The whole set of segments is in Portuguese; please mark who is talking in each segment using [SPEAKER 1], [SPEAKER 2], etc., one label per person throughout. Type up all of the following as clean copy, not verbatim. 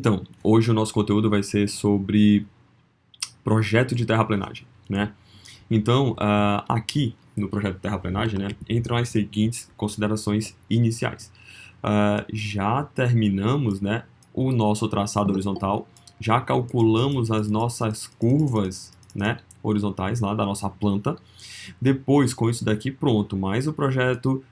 [SPEAKER 1] Então, hoje o nosso conteúdo vai ser sobre projeto de terraplenagem, né? Então, aqui no projeto de terraplenagem, né, entram as seguintes considerações iniciais. Já terminamos, né, o nosso traçado horizontal, já calculamos as nossas curvas, né, horizontais lá da nossa planta. Depois, com isso daqui pronto, mais o projeto,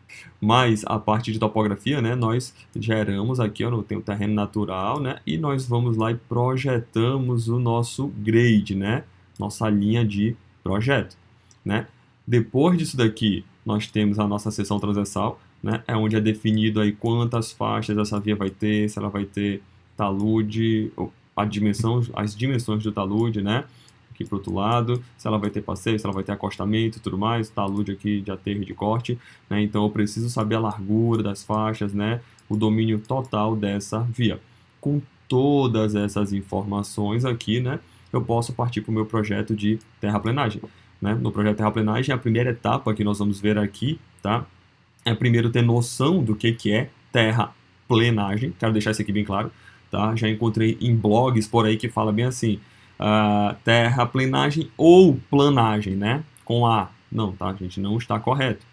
[SPEAKER 1] mais a parte de topografia, né, nós geramos aqui, ó, tem o terreno natural, né, e nós vamos lá e projetamos o nosso grade, né, nossa linha de projeto, né. Depois disso daqui, nós temos a nossa seção transversal, né, é onde é definido aí quantas faixas essa via vai ter, se ela vai ter talude, as dimensões do talude, né, aqui para o outro lado, se ela vai ter passeio, se ela vai ter acostamento e tudo mais, talude aqui de aterro e de corte, né, então eu preciso saber a largura das faixas, né, o domínio total dessa via. Com todas essas informações aqui, né, eu posso partir para o meu projeto de terraplenagem. Né? No projeto de terraplenagem, a primeira etapa que nós vamos ver aqui, tá? É primeiro ter noção do que é terraplenagem. Quero deixar isso aqui bem claro, tá? Já encontrei em blogs por aí que fala bem assim, terraplenagem ou planagem, né? Com A. Não, tá, gente? Não está correto.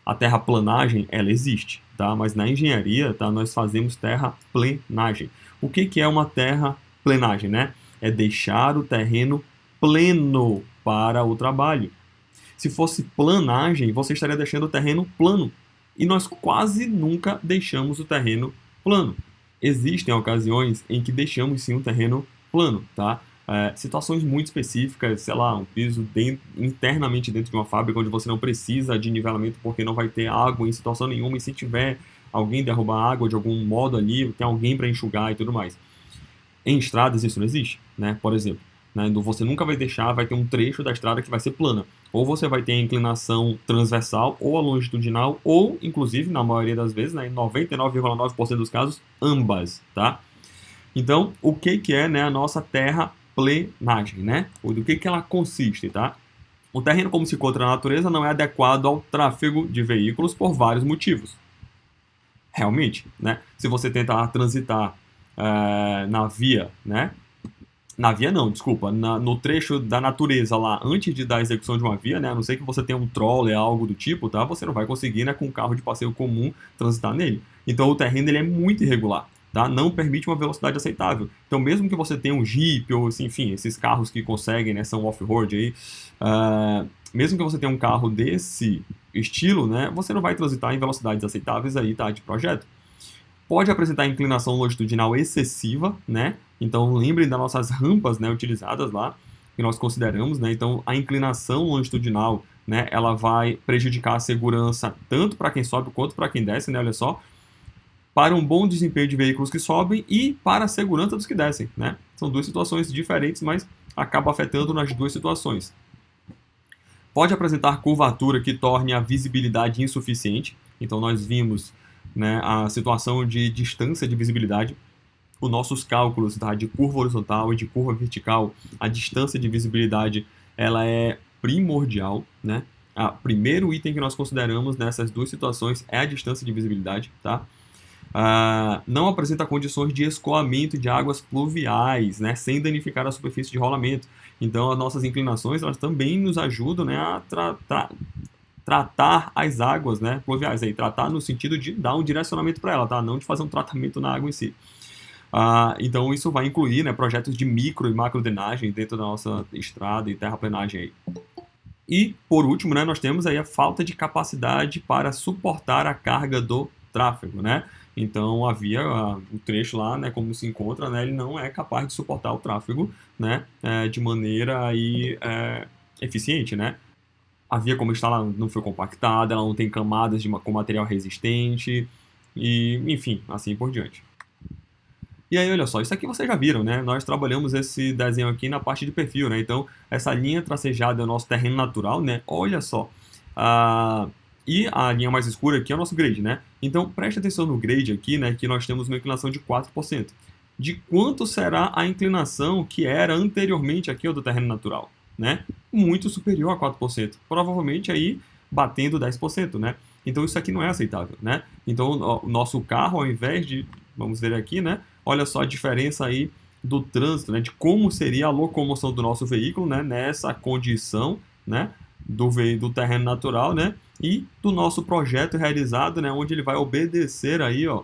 [SPEAKER 1] A terraplanagem, ela existe, tá? Mas na engenharia, tá? Nós fazemos terraplenagem. O que é uma terraplenagem, né? É deixar o terreno pleno para o trabalho. Se fosse planagem, você estaria deixando o terreno plano. E nós quase nunca deixamos o terreno plano. Existem ocasiões em que deixamos sim o terreno plano, tá? Situações muito específicas, sei lá, um piso internamente dentro de uma fábrica onde você não precisa de nivelamento porque não vai ter água em situação nenhuma, e se tiver alguém derrubar água de algum modo ali, tem alguém para enxugar e tudo mais. Em estradas isso não existe, né? Por exemplo, né? Você nunca vai deixar, vai ter um trecho da estrada que vai ser plana. Ou você vai ter a inclinação transversal, ou a longitudinal, ou, inclusive, na maioria das vezes, né, em 99,9% dos casos, ambas, tá? Então, o que é, né, a nossa terraplenagem, né? Do que ela consiste, tá? O terreno como se encontra na natureza não é adequado ao tráfego de veículos por vários motivos. Realmente, né? Se você tentar transitar na via, né? Na via não, desculpa, no trecho da natureza lá, antes da execução de uma via, né, a não ser que você tenha um troller, algo do tipo, tá, você não vai conseguir, né, com um carro de passeio comum, transitar nele. Então o terreno ele é muito irregular, tá, não permite uma velocidade aceitável. Então mesmo que você tenha um Jeep, ou assim, enfim, esses carros que conseguem, né, são off-road aí, mesmo que você tenha um carro desse estilo, né, você não vai transitar em velocidades aceitáveis aí, tá, de projeto. Pode apresentar inclinação longitudinal excessiva, né? Então lembrem das nossas rampas, né, utilizadas lá, que nós consideramos, né? Então a inclinação longitudinal, né, ela vai prejudicar a segurança tanto para quem sobe quanto para quem desce, né? Olha só, para um bom desempenho de veículos que sobem e para a segurança dos que descem, né? São duas situações diferentes, mas acaba afetando nas duas situações. Pode apresentar curvatura que torne a visibilidade insuficiente. Então nós vimos, né, a situação de distância de visibilidade. Os nossos cálculos, tá, de curva horizontal e de curva vertical, a distância de visibilidade ela é primordial, né? O primeiro item que nós consideramos nessas duas situações é a distância de visibilidade, tá? Não apresenta condições de escoamento de águas pluviais, né, sem danificar a superfície de rolamento. Então, as nossas inclinações elas também nos ajudam, né, a tratar as águas, né, pluviais. Aí, tratar no sentido de dar um direcionamento para ela, tá? Não de fazer um tratamento na água em si. Então, isso vai incluir, né, projetos de micro e macro drenagem dentro da nossa estrada e terraplenagem aí. E, por último, né, nós temos aí a falta de capacidade para suportar a carga do tráfego, né? Então, o trecho lá, né, como se encontra, né, ele não é capaz de suportar o tráfego, né, de maneira aí, eficiente, né? A via como está lá não foi compactada, ela não tem camadas com material resistente, e, enfim, assim por diante. E aí, olha só, isso aqui vocês já viram, né? Nós trabalhamos esse desenho aqui na parte de perfil, né? Então, essa linha tracejada é o nosso terreno natural, né? Olha só. E a linha mais escura aqui é o nosso grade, né? Então, preste atenção no grade aqui, né? Que nós temos uma inclinação de 4%. De quanto será a inclinação que era anteriormente aqui ao do terreno natural, né? Muito superior a 4%. Provavelmente aí batendo 10%, né? Então, isso aqui não é aceitável, né? Então, o nosso carro, ao invés de, vamos ver aqui, né? olha só a diferença aí do trânsito, né, de como seria a locomoção do nosso veículo, né, nessa condição, né, do terreno natural, né, e do nosso projeto realizado, né, onde ele vai obedecer aí, ó,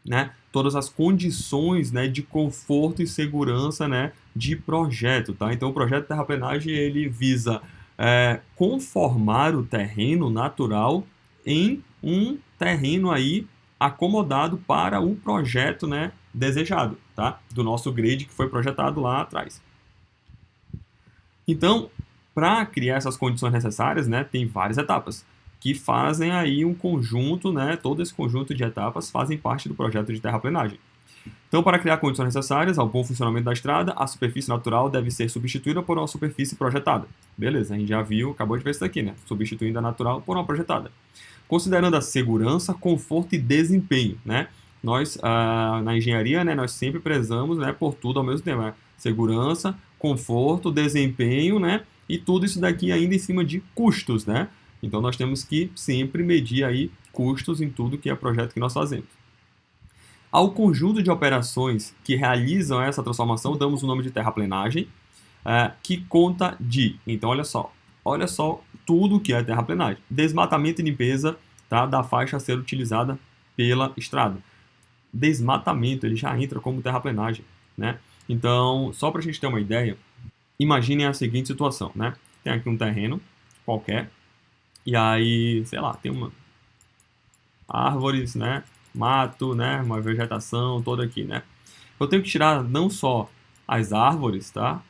[SPEAKER 1] né, todas as condições, né, de conforto e segurança, né, de projeto, tá? Então o projeto de terraplenagem ele visa conformar o terreno natural em um terreno aí acomodado para o projeto, né, desejado, tá? Do nosso grid que foi projetado lá atrás. Então, para criar essas condições necessárias, né, tem várias etapas que fazem aí um conjunto, né, todo esse conjunto de etapas fazem parte do projeto de terraplenagem. Então, para criar condições necessárias ao bom funcionamento da estrada, a superfície natural deve ser substituída por uma superfície projetada. Beleza, a gente já viu, acabou de ver isso aqui, né? Substituindo a natural por uma projetada. Considerando a segurança, conforto e desempenho, né? Nós, na engenharia, né, nós sempre prezamos, né, por tudo ao mesmo tempo, né? Segurança, conforto, desempenho, né? E tudo isso daqui ainda em cima de custos, né? Então, nós temos que sempre medir aí custos em tudo que é projeto que nós fazemos. Ao conjunto de operações que realizam essa transformação, damos o nome de terraplenagem, que conta de, então olha só tudo que é terraplenagem. Desmatamento e limpeza, tá, da faixa a ser utilizada pela estrada. Desmatamento, ele já entra como terraplenagem, né? Então, só para a gente ter uma ideia, imaginem a seguinte situação, né? Tem aqui um terreno qualquer, e aí, sei lá, tem uma árvores, né? Mato, né? Uma vegetação toda aqui, né? Eu tenho que tirar não só as árvores, tá?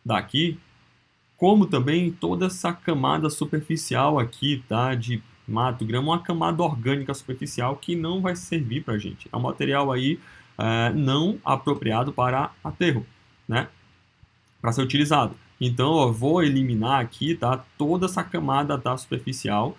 [SPEAKER 1] Daqui, como também toda essa camada superficial aqui, tá? De mato, grama, uma camada orgânica superficial que não vai servir para a gente. É um material aí não apropriado para aterro, né? Para ser utilizado. Então, eu vou eliminar aqui, tá? Toda essa camada, tá? Superficial,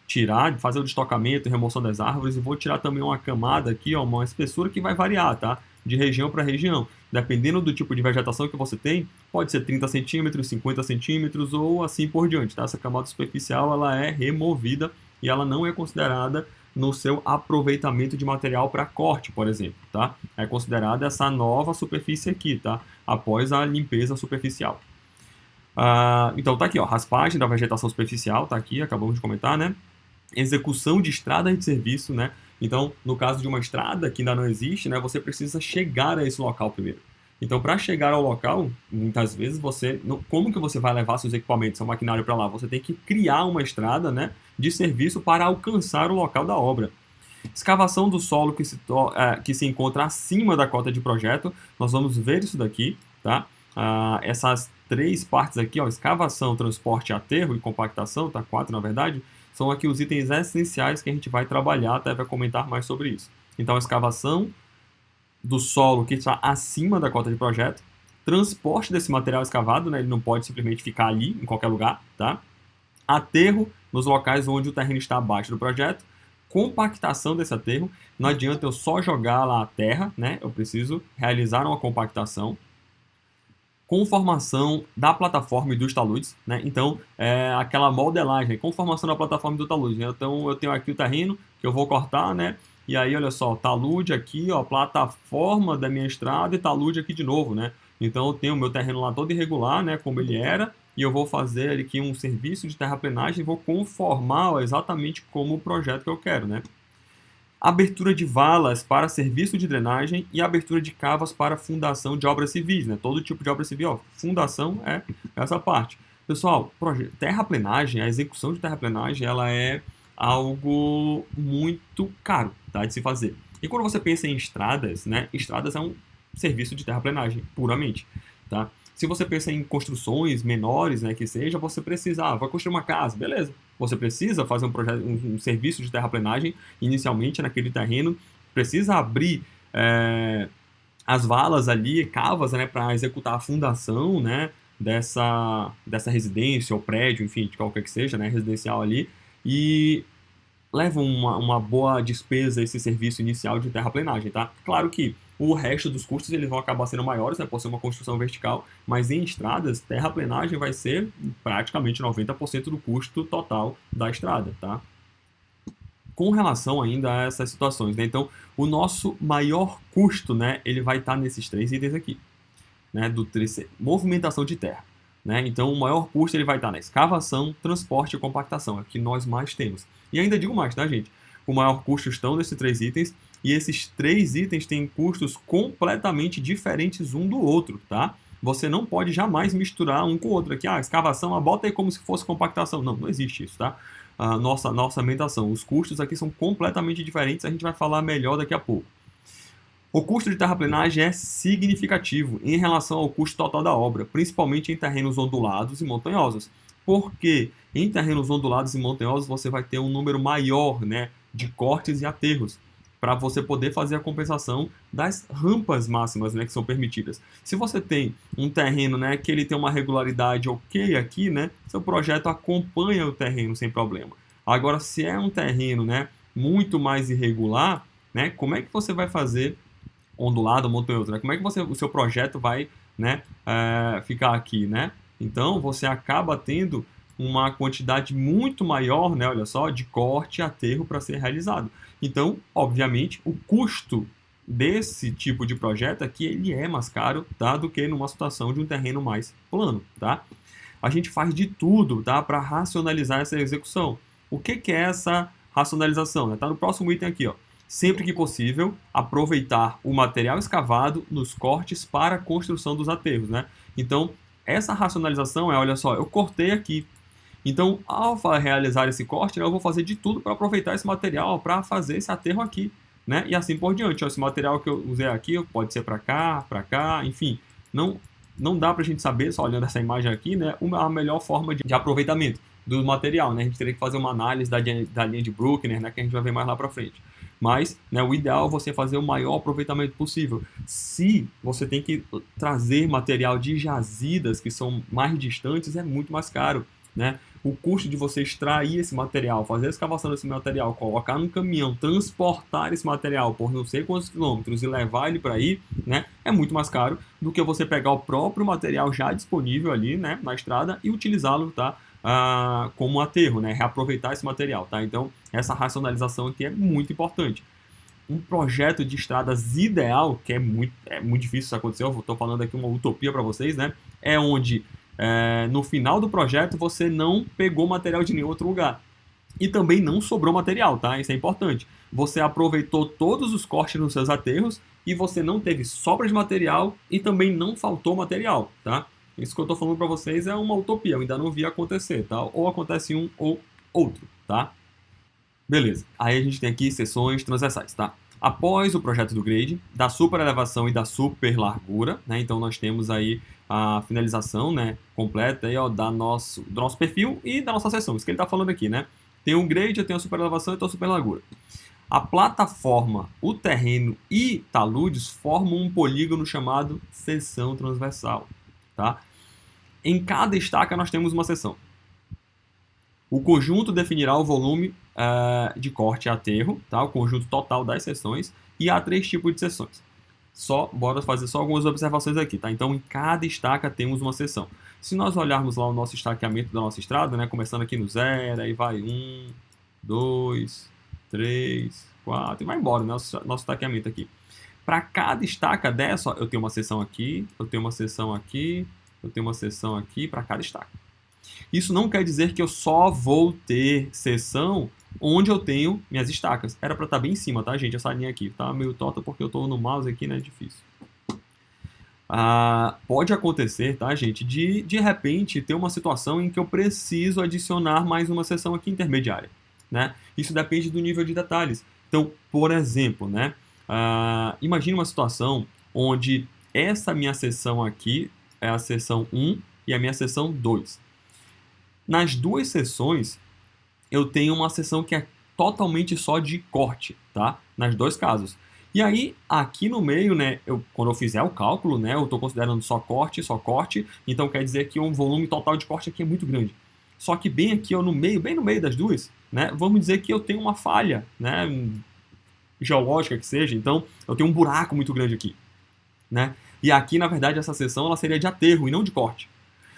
[SPEAKER 1] tirar, fazer o destocamento e remoção das árvores, e vou tirar também uma camada aqui, ó, uma espessura que vai variar, tá? De região para região. Dependendo do tipo de vegetação que você tem, pode ser 30 centímetros, 50 centímetros ou assim por diante, tá? Essa camada superficial, ela é removida e ela não é considerada no seu aproveitamento de material para corte, por exemplo, tá? É considerada essa nova superfície aqui, tá? Após a limpeza superficial. Então tá aqui, ó, raspagem da vegetação superficial, tá aqui, acabamos de comentar, né? Execução de estrada de serviço, né? Então, no caso de uma estrada que ainda não existe, né, você precisa chegar a esse local primeiro. Então, para chegar ao local, muitas vezes como que você vai levar seus equipamentos, seu maquinário para lá? Você tem que criar uma estrada, né, de serviço para alcançar o local da obra. Escavação do solo que se encontra acima da cota de projeto, nós vamos ver isso daqui, tá? Essas três partes aqui, ó, escavação, transporte, aterro e compactação, tá? 4 na verdade, são aqui os itens essenciais que a gente vai trabalhar, até vai comentar mais sobre isso. Então, a escavação do solo que está acima da cota de projeto, transporte desse material escavado, né? Ele não pode simplesmente ficar ali, em qualquer lugar, tá? Aterro nos locais onde o terreno está abaixo do projeto, compactação desse aterro, não adianta eu só jogar lá a terra, né? Eu preciso realizar uma compactação, conformação da plataforma e dos taludes, né? Então, aquela modelagem, conformação da plataforma e do talude, né? Então, eu tenho aqui o terreno que eu vou cortar, né? E aí, olha só, talude aqui, ó, plataforma da minha estrada e talude aqui de novo, né? Então, eu tenho o meu terreno lá todo irregular, né? Como ele era, e eu vou fazer aqui um serviço de terraplenagem e vou conformar, ó, exatamente como o projeto que eu quero, né? Abertura de valas para serviço de drenagem e abertura de cavas para fundação de obras civis, né? Todo tipo de obra civil, ó, fundação é essa parte. Pessoal, terraplenagem, a execução de terraplenagem, ela é algo muito caro, tá, de se fazer. E quando você pensa em estradas, né? Estradas é um serviço de terraplenagem, puramente, tá? Se você pensa em construções menores, né, que seja, você precisa, vai construir uma casa, beleza. Você precisa fazer um serviço de terraplenagem inicialmente naquele terreno, precisa abrir as valas ali, cavas, né, para executar a fundação, né, dessa residência ou prédio, enfim, de qualquer que seja, né, residencial ali, e leva uma boa despesa esse serviço inicial de terraplenagem, tá? Claro que o resto dos custos eles vão acabar sendo maiores, né, por ser uma construção vertical, mas em estradas, terraplenagem vai ser praticamente 90% do custo total da estrada, tá? Com relação ainda a essas situações, né? Então, o nosso maior custo, né, ele vai estar nesses 3 itens aqui, né, movimentação de terra, né? Então, o maior custo ele vai estar na escavação, transporte e compactação, é o que nós mais temos. E ainda digo mais, tá, gente? O maior custo estão nesses 3 itens, e esses 3 itens têm custos completamente diferentes um do outro, tá? Você não pode jamais misturar um com o outro aqui. Escavação, bota aí como se fosse compactação. Não, não existe isso, tá? A nossa orçamentação. Os custos aqui são completamente diferentes, a gente vai falar melhor daqui a pouco. O custo de terraplenagem é significativo em relação ao custo total da obra, principalmente em terrenos ondulados e montanhosos. Porque em terrenos ondulados e montanhosos você vai ter um número maior, né, de cortes e aterros, para você poder fazer a compensação das rampas máximas, né, que são permitidas. Se você tem um terreno, né, que ele tem uma regularidade ok aqui, né, seu projeto acompanha o terreno sem problema. Agora, se é um terreno, né, muito mais irregular, né, como é que você vai fazer ondulado, montanhoso, né? Como é que o seu projeto vai, né, ficar aqui, né? Então, você acaba tendo uma quantidade muito maior, né, olha só, de corte e aterro para ser realizado. Então, obviamente, o custo desse tipo de projeto aqui, ele é mais caro, tá, do que numa situação de um terreno mais plano, tá? A gente faz de tudo, tá, para racionalizar essa execução. O que é essa racionalização? Né? Tá no próximo item aqui, ó. Sempre que possível, aproveitar o material escavado nos cortes para a construção dos aterros, né? Então, essa racionalização é, olha só, eu cortei aqui. Então, ao realizar esse corte, né, eu vou fazer de tudo para aproveitar esse material para fazer esse aterro aqui, né? E assim por diante. Ó, esse material que eu usei aqui pode ser para cá, enfim. Não dá para a gente saber, só olhando essa imagem aqui, né, a melhor forma de aproveitamento do material, né? A gente teria que fazer uma análise da linha de Bruckner, né, que a gente vai ver mais lá para frente. Mas, né, o ideal é você fazer o maior aproveitamento possível. Se você tem que trazer material de jazidas que são mais distantes, é muito mais caro, né? O custo de você extrair esse material, fazer a escavação desse material, colocar num caminhão, transportar esse material por não sei quantos quilômetros e levar ele para aí, né, é muito mais caro do que você pegar o próprio material já disponível ali, né, na estrada e utilizá-lo, tá, como aterro, né, reaproveitar esse material, tá? Então, essa racionalização aqui é muito importante. Um projeto de estradas ideal, que é muito difícil isso acontecer, eu estou falando aqui uma utopia para vocês, né, é onde no final do projeto você não pegou material de nenhum outro lugar. E também não sobrou material, tá? Isso é importante. Você aproveitou todos os cortes nos seus aterros e você não teve sobra de material e também não faltou material, tá? Isso que eu estou falando para vocês é uma utopia, eu ainda não vi acontecer, tá? Ou acontece um ou outro, tá? Beleza. Aí a gente tem aqui seções transversais, tá? Após o projeto do grade, da superelevação e da superlargura, né? Então nós temos aí a finalização, né, completa aí, ó, do nosso perfil e da nossa seção. Isso que ele está falando aqui, né? Tem um grade, eu tenho a superelevação e tenho a superlargura. A plataforma, o terreno e taludes formam um polígono chamado seção transversal, tá? Em cada estaca nós temos uma seção. O conjunto definirá o volume de corte e aterro, tá? O conjunto total das seções, e há 3 tipos de seções. Bora fazer só algumas observações aqui, tá? Então, em cada estaca temos uma seção. Se nós olharmos lá o nosso estaqueamento da nossa estrada, né? Começando aqui no 0, aí vai 1, 2, 3, 4, e vai embora, né? Nosso estaqueamento aqui. Para cada estaca dessa, ó, eu tenho uma seção aqui, eu tenho uma seção aqui, eu tenho uma seção aqui para cada estaca. Isso não quer dizer que eu só vou ter seção onde eu tenho minhas estacas. Era para estar bem em cima, tá, gente? Essa linha aqui tá meio torta porque eu estou no mouse aqui, né? É difícil. Pode acontecer, tá, gente, de repente ter uma situação em que eu preciso adicionar mais uma seção aqui intermediária, né? Isso depende do nível de detalhes. Então, por exemplo, né? Imagine uma situação onde essa minha seção aqui é a seção 1 e a minha seção 2. Nas duas seções, eu tenho uma seção que é totalmente só de corte, tá? Nas dois casos. E aí, aqui no meio, né, quando eu fizer o cálculo, né, eu estou considerando só corte, então quer dizer que um volume total de corte aqui é muito grande. Só que bem aqui, ó, no meio, bem no meio das duas, né, vamos dizer que eu tenho uma falha, né, geológica que seja, então eu tenho um buraco muito grande aqui, né? E aqui, na verdade, essa seção ela seria de aterro e não de corte.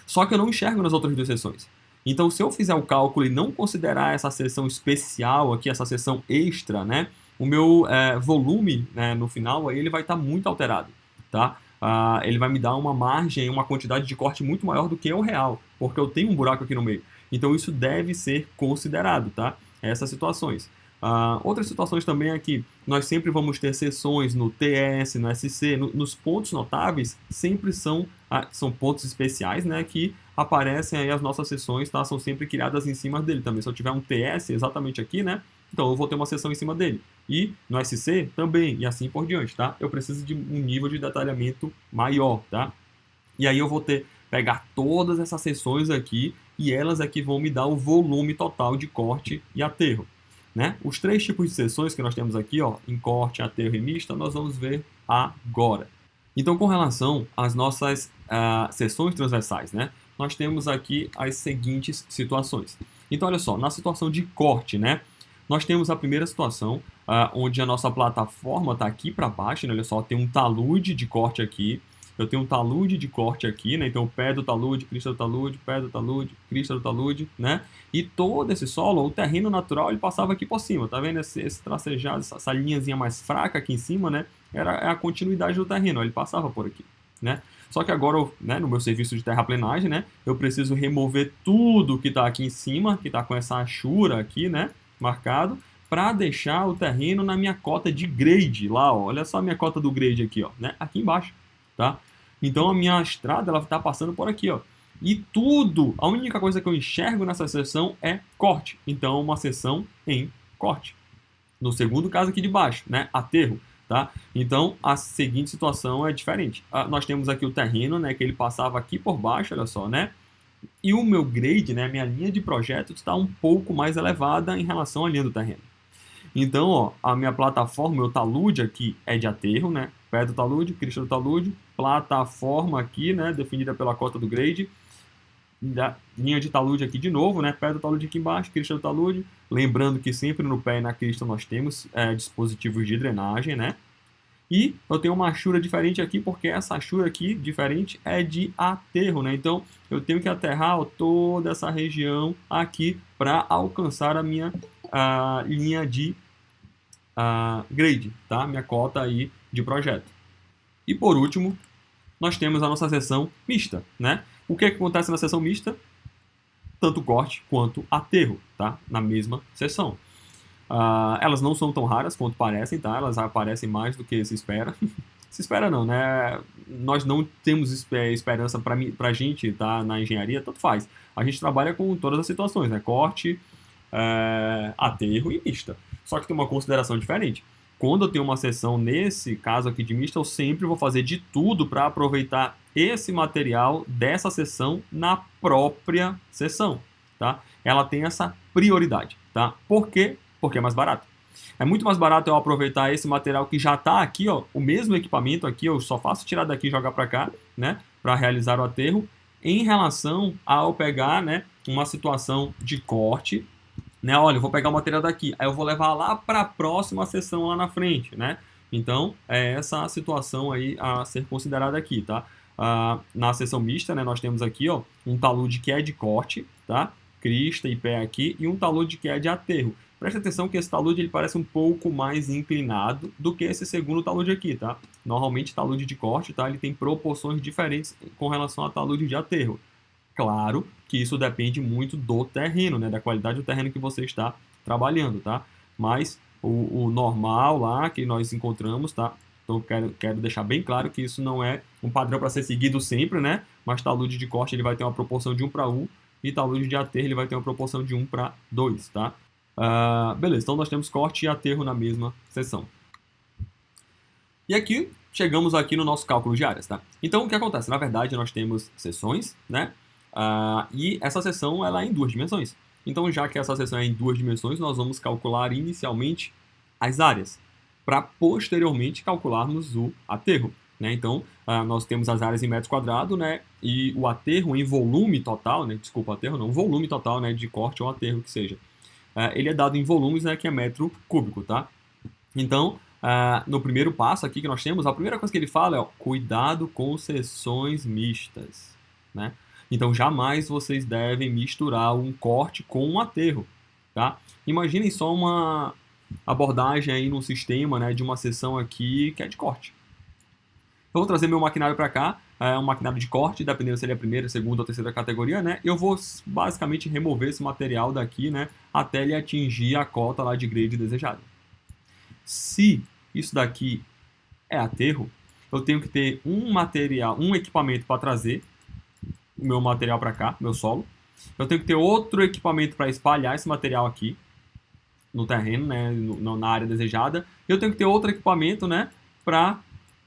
[SPEAKER 1] Só que eu não enxergo nas outras duas seções. Então, se eu fizer o cálculo e não considerar essa seção especial aqui, essa seção extra, né, o meu volume, né, no final aí ele vai estar muito alterado, tá? Ele vai me dar uma margem, uma quantidade de corte muito maior do que o real, porque eu tenho um buraco aqui no meio. Então isso deve ser considerado, tá? Essas situações. Outras situações também é que nós sempre vamos ter seções no TS, no SC, nos pontos notáveis, sempre são pontos especiais, né, que aparecem aí as nossas seções, tá? São sempre criadas em cima dele também. Se eu tiver um TS exatamente aqui, né, então eu vou ter uma seção em cima dele. E no SC também, e assim por diante, tá? Eu preciso de um nível de detalhamento maior, tá? E aí eu vou pegar todas essas seções aqui e elas aqui vão me dar o volume total de corte e aterro, né? Os 3 tipos de seções que nós temos aqui, ó, em corte, aterro e mista, nós vamos ver agora. Então, com relação às nossas seções transversais, né? Nós temos aqui as seguintes situações. Então, olha só, na situação de corte, né? Nós temos a primeira situação, onde a nossa plataforma está aqui para baixo, né? Olha só, tem um talude de corte aqui, eu tenho um talude de corte aqui, né? Então, o pé do talude, crista do talude, pé do talude, crista do talude, né? E todo esse solo, o terreno natural, ele passava aqui por cima, tá vendo? Esse tracejado, essa linhazinha mais fraca aqui em cima, né? Era a continuidade do terreno, ele passava por aqui, né? Só que agora, né, no meu serviço de terraplenagem, né? Eu preciso remover tudo que está aqui em cima, que está com essa achura aqui, né? Marcado, para deixar o terreno na minha cota de grade lá, ó. Olha só a minha cota do grade aqui, ó, né? Aqui embaixo, tá? Então a minha estrada ela está passando por aqui, ó. E tudo, a única coisa que eu enxergo nessa seção é corte. Então uma seção em corte. No segundo caso aqui de baixo, né? Aterro, tá? Então a seguinte situação é diferente. Nós temos aqui o terreno, né? Que ele passava aqui por baixo, olha só, né? E o meu grade, né? Minha linha de projeto está um pouco mais elevada em relação à linha do terreno. Então, ó, a minha plataforma, meu talude aqui é de aterro, né? Pé do talude, crista do talude, plataforma aqui, né? Definida pela cota do grade, linha de talude aqui de novo, né? Pé do talude aqui embaixo, crista do talude. Lembrando que sempre no pé e na crista nós temos dispositivos de drenagem, né? E eu tenho uma achura diferente aqui, porque essa achura aqui, diferente, é de aterro, né? Então, eu tenho que aterrar toda essa região aqui para alcançar a minha linha de grade, tá? Minha cota aí de projeto. E por último, nós temos a nossa seção mista, né? O que acontece na seção mista? Tanto corte quanto aterro, tá? Na mesma seção. Elas não são tão raras quanto parecem, tá? Elas aparecem mais do que se espera. Se espera não, né? Nós não temos esperança pra gente, tá? Na engenharia, tanto faz. A gente trabalha com todas as situações, né? Corte, aterro e mista. Só que tem uma consideração diferente. Quando eu tenho uma seção, nesse caso aqui de mista, eu sempre vou fazer de tudo para aproveitar esse material dessa seção na própria seção, tá? Ela tem essa prioridade, tá? Por quê? Porque é mais barato. É muito mais barato eu aproveitar esse material que já está aqui, ó, o mesmo equipamento aqui, eu só faço tirar daqui e jogar para cá, né, para realizar o aterro, em relação ao pegar, né, uma situação de corte, né, olha, eu vou pegar o material daqui, aí eu vou levar lá para a próxima seção lá na frente, né? Então, é essa situação aí a ser considerada aqui, tá? Na seção mista, né, nós temos aqui, ó, um talude que é de corte, tá? Crista e pé aqui, e um talude que é de aterro. Preste atenção que esse talude ele parece um pouco mais inclinado do que esse segundo talude aqui, tá? Normalmente talude de corte, tá? Ele tem proporções diferentes com relação a talude de aterro. Claro que isso depende muito do terreno, né? Da qualidade do terreno que você está trabalhando, tá? Mas o normal lá que nós encontramos, tá? Então quero deixar bem claro que isso não é um padrão para ser seguido sempre, né? Mas talude de corte ele vai ter uma proporção de 1 para 1 e talude de aterro ele vai ter uma proporção de 1 para 2, tá? Beleza, então nós temos corte e aterro na mesma seção. E aqui, chegamos aqui no nosso cálculo de áreas, tá? Então, o que acontece? Na verdade, nós temos seções, né? E essa seção, ela é em 2 dimensões. Então, já que essa seção é em 2 dimensões, nós vamos calcular inicialmente as áreas, para posteriormente calcularmos o aterro, né? Então, nós temos as áreas em metros quadrados, né? E o aterro em volume total, né? Desculpa, aterro não, volume total, né? De corte ou aterro que seja. Ele é dado em volumes, né, que é metro cúbico, tá? Então, no primeiro passo aqui que nós temos, a primeira coisa que ele fala é, ó, cuidado com seções mistas, né? Então, jamais vocês devem misturar um corte com um aterro, tá? Imaginem só uma abordagem aí no sistema, né, de uma seção aqui que é de corte. Eu vou trazer meu maquinário para cá, um maquinário de corte, dependendo se ele é a primeira, segunda ou terceira categoria, né? Eu vou basicamente remover esse material daqui, né, até ele atingir a cota lá de grade desejada. Se isso daqui é aterro, eu tenho que ter um material, um equipamento para trazer o meu material para cá, meu solo. Eu tenho que ter outro equipamento para espalhar esse material aqui no terreno, né, na área desejada. E eu tenho que ter outro equipamento, né, para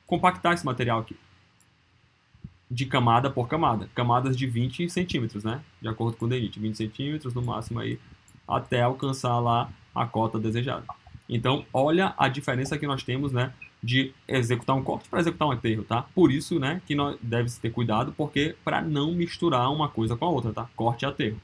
[SPEAKER 1] compactar esse material aqui, de camada por camada, camadas de 20 centímetros, né, de acordo com o DENIT, 20 centímetros no máximo aí, até alcançar lá a cota desejada. Então, olha a diferença que nós temos, né, de executar um corte para executar um aterro, tá? Por isso, né, que nós deve ter cuidado, porque para não misturar uma coisa com a outra, tá? Corte e aterro.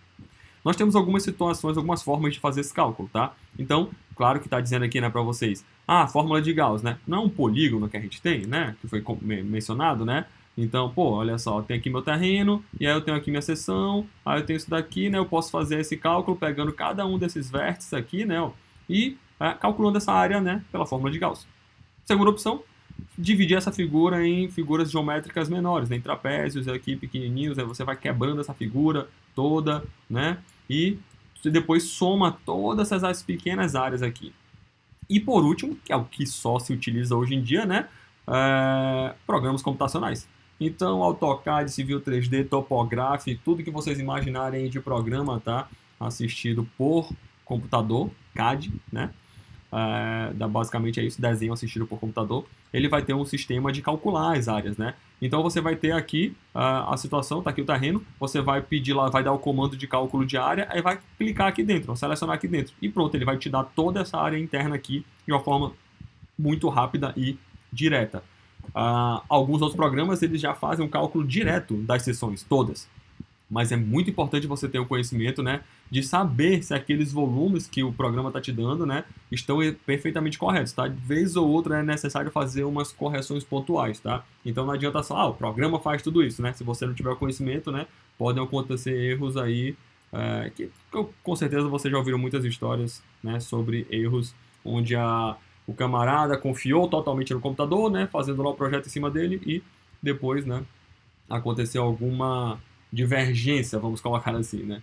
[SPEAKER 1] Nós temos algumas situações, algumas formas de fazer esse cálculo, tá? Então, claro que está dizendo aqui, né, para vocês, a fórmula de Gauss, né? Não é um polígono que a gente tem, né? Que foi mencionado, né? Então, pô, olha só, tem aqui meu terreno, e aí eu tenho aqui minha seção, aí eu tenho isso daqui, né? Eu posso fazer esse cálculo pegando cada um desses vértices aqui, né? Ó, e calculando essa área, né? Pela fórmula de Gauss. Segunda opção, dividir essa figura em figuras geométricas menores, né? Em trapézios aqui pequenininhos, aí você vai quebrando essa figura toda, né? E depois soma todas essas pequenas áreas aqui. E por último, que é o que só se utiliza hoje em dia, né? Programas computacionais. Então, AutoCAD, Civil 3D, Topograph, tudo que vocês imaginarem de programa, tá? Assistido por computador, CAD, né? Basicamente é isso, desenho assistido por computador, ele vai ter um sistema de calcular as áreas, né? Então você vai ter aqui a situação, tá aqui o terreno, você vai pedir lá, vai dar o comando de cálculo de área, aí vai clicar aqui dentro, selecionar aqui dentro, e pronto, ele vai te dar toda essa área interna aqui de uma forma muito rápida e direta. Alguns outros programas, eles já fazem um cálculo direto das seções, todas. Mas é muito importante você ter o conhecimento, né, de saber se aqueles volumes que o programa está te dando, né, estão perfeitamente corretos, tá? De vez ou outra é necessário fazer umas correções pontuais, tá? Então não adianta só, o programa faz tudo isso, né? Se você não tiver o conhecimento, né, podem acontecer erros aí, que com certeza vocês já ouviram muitas histórias, né, sobre erros onde o camarada confiou totalmente no computador, né, fazendo lá o projeto em cima dele e depois, né, aconteceu alguma divergência, vamos colocar assim, né?